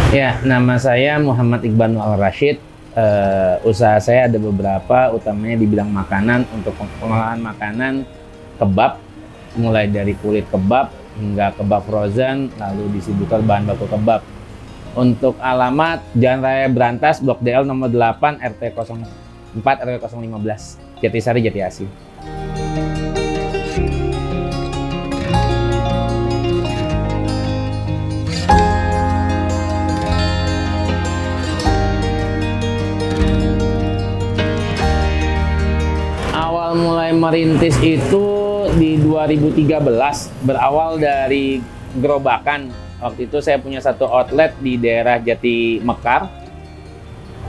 Ya, nama saya Muhammad Iqbal Al-Rashid. Usaha saya ada beberapa, utamanya di bidang makanan untuk pengolahan makanan kebab, mulai dari kulit kebab hingga kebab frozen, lalu distributor bahan baku kebab. Untuk alamat Jalan Raya Brantas, Blok DL nomor 8, RT 04 RW 015, Jatisari, Jati Asih. Awal mulai merintis itu di 2013, berawal dari gerobakan. Waktu itu saya punya satu outlet di daerah Jati Mekar.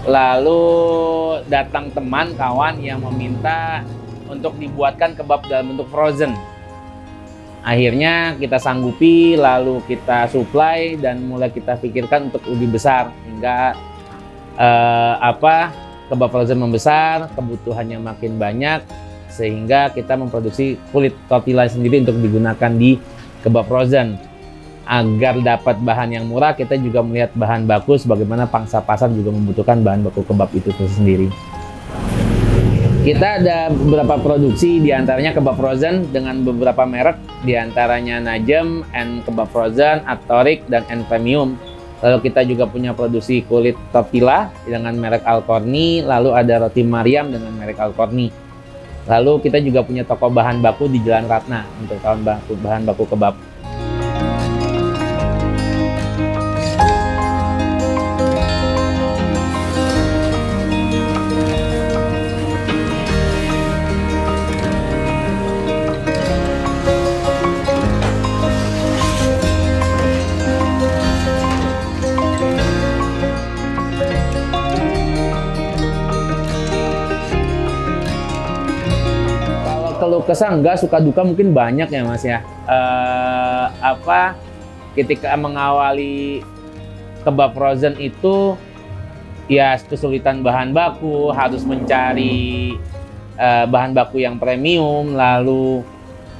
Lalu datang teman kawan yang meminta untuk dibuatkan kebab dalam bentuk frozen. Akhirnya kita sanggupi, lalu kita supply dan mulai kita pikirkan untuk lebih besar hingga kebab frozen membesar, kebutuhannya makin banyak, sehingga kita memproduksi kulit tortilla sendiri untuk digunakan di kebab frozen. Agar dapat bahan yang murah, kita juga melihat bahan baku, sebagaimana pangsa pasar juga membutuhkan bahan baku kebab itu sendiri. Kita ada beberapa produksi, diantaranya kebab frozen dengan beberapa merek, diantaranya Najem, N Kebab Frozen, Atorik, dan N Premium. Lalu kita juga punya produksi kulit tortilla dengan merek Alcorni, lalu ada roti Mariam dengan merek Alcorni. Lalu kita juga punya toko bahan baku di Jalan Ratna untuk bahan baku kebab. Kalau kesah enggak, suka duka mungkin banyak ya Mas ya. Ketika mengawali kebab frozen itu ya kesulitan bahan baku, harus mencari bahan baku yang premium, lalu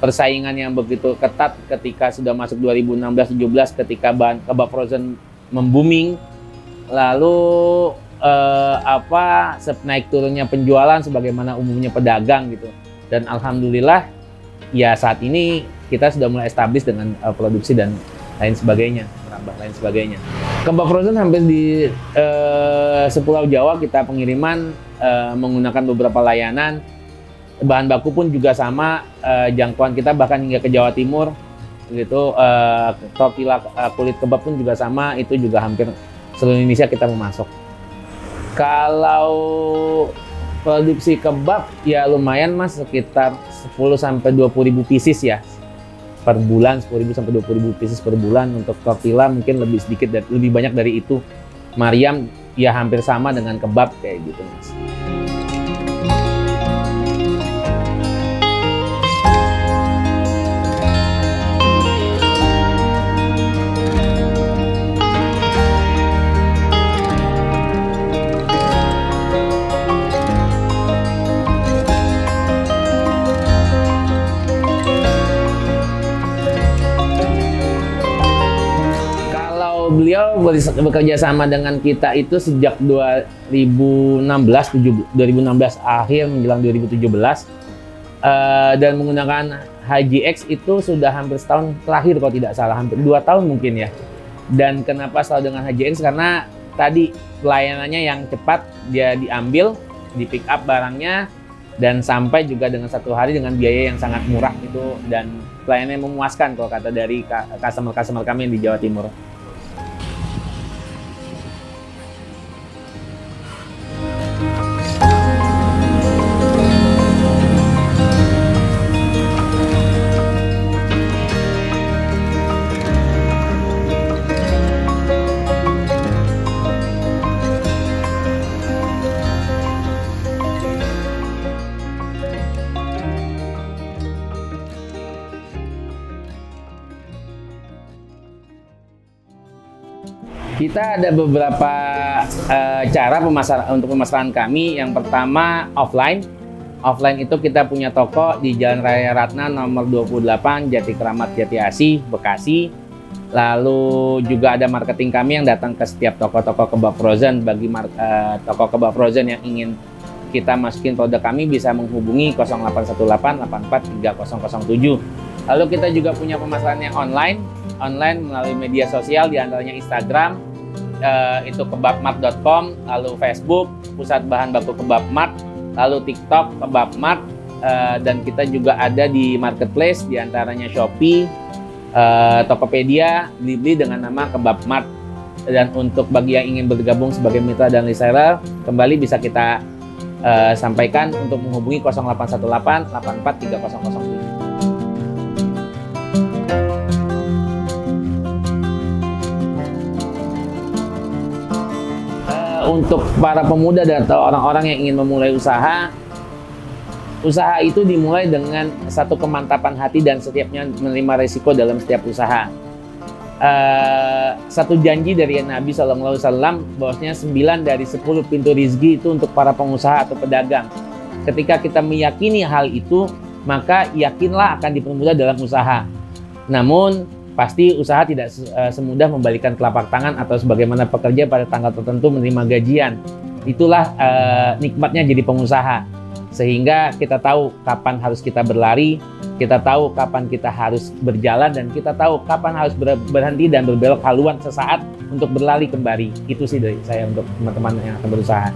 persaingan yang begitu ketat ketika sudah masuk 2016-17 ketika bahan kebab frozen membooming, lalu naik turunnya penjualan sebagaimana umumnya pedagang gitu. Dan alhamdulillah ya saat ini kita sudah mulai establish dengan produksi dan lain sebagainya, merambah lain sebagainya. Kebab frozen hampir di sepulau Jawa kita pengiriman menggunakan beberapa layanan. Bahan baku pun juga sama, jangkauan kita bahkan hingga ke Jawa Timur gitu. Tortilla kulit kebab pun juga sama, itu juga hampir seluruh Indonesia kita memasok. Kalau produksi kebab ya lumayan Mas, sekitar 10-20 ribu pieces ya per bulan, 10.000 sampai 20.000 pieces per bulan. Untuk tortilla mungkin lebih sedikit dan lebih banyak dari itu. Mariam ya hampir sama dengan kebab kayak gitu Mas. Beliau bekerja sama dengan kita itu sejak 2016 akhir menjelang 2017, dan menggunakan HJX itu sudah hampir setahun terakhir kalau tidak salah, hampir 2 tahun mungkin ya. Dan kenapa selalu dengan HJX? Karena tadi pelayanannya yang cepat, dia diambil, di pick up barangnya, dan sampai juga dengan 1 hari dengan biaya yang sangat murah itu, dan pelayanannya memuaskan kalau kata dari customer kami yang di Jawa Timur. Kita ada beberapa cara untuk pemasaran kami. Yang pertama offline. Offline itu kita punya toko di Jalan Raya Ratna nomor 28, Jati Kramat, Jati Asih, Bekasi. Lalu juga ada marketing kami yang datang ke setiap toko-toko kebab frozen. Bagi toko kebab frozen yang ingin kita masukin produk kami bisa menghubungi 0818 84 3007. Lalu kita juga punya pemasaran yang online melalui media sosial, diantaranya Instagram, itu kebabmart.com, lalu Facebook, Pusat Bahan Baku Kebab Mart, lalu TikTok Kebab Mart, dan kita juga ada di marketplace, diantaranya Shopee, Tokopedia, Blibli dengan nama Kebab Mart. Dan untuk bagi yang ingin bergabung sebagai mitra dan reseller, kembali bisa kita sampaikan untuk menghubungi 0818 84 3007. Untuk para pemuda dan atau orang-orang yang ingin memulai usaha itu dimulai dengan satu kemantapan hati dan setiapnya menerima risiko dalam setiap usaha. Satu janji dari Nabi SAW bahwasanya 9 dari 10 pintu rizki itu untuk para pengusaha atau pedagang. Ketika kita meyakini hal itu, maka yakinlah akan dipermudah dalam usaha. Namun pasti usaha tidak semudah membalikan telapak tangan atau sebagaimana pekerja pada tanggal tertentu menerima gajian. Itulah nikmatnya jadi pengusaha. Sehingga kita tahu kapan harus kita berlari, kita tahu kapan kita harus berjalan, dan kita tahu kapan harus berhenti dan berbelok haluan sesaat untuk berlari kembali. Itu sih dari saya untuk teman-teman yang akan berusaha.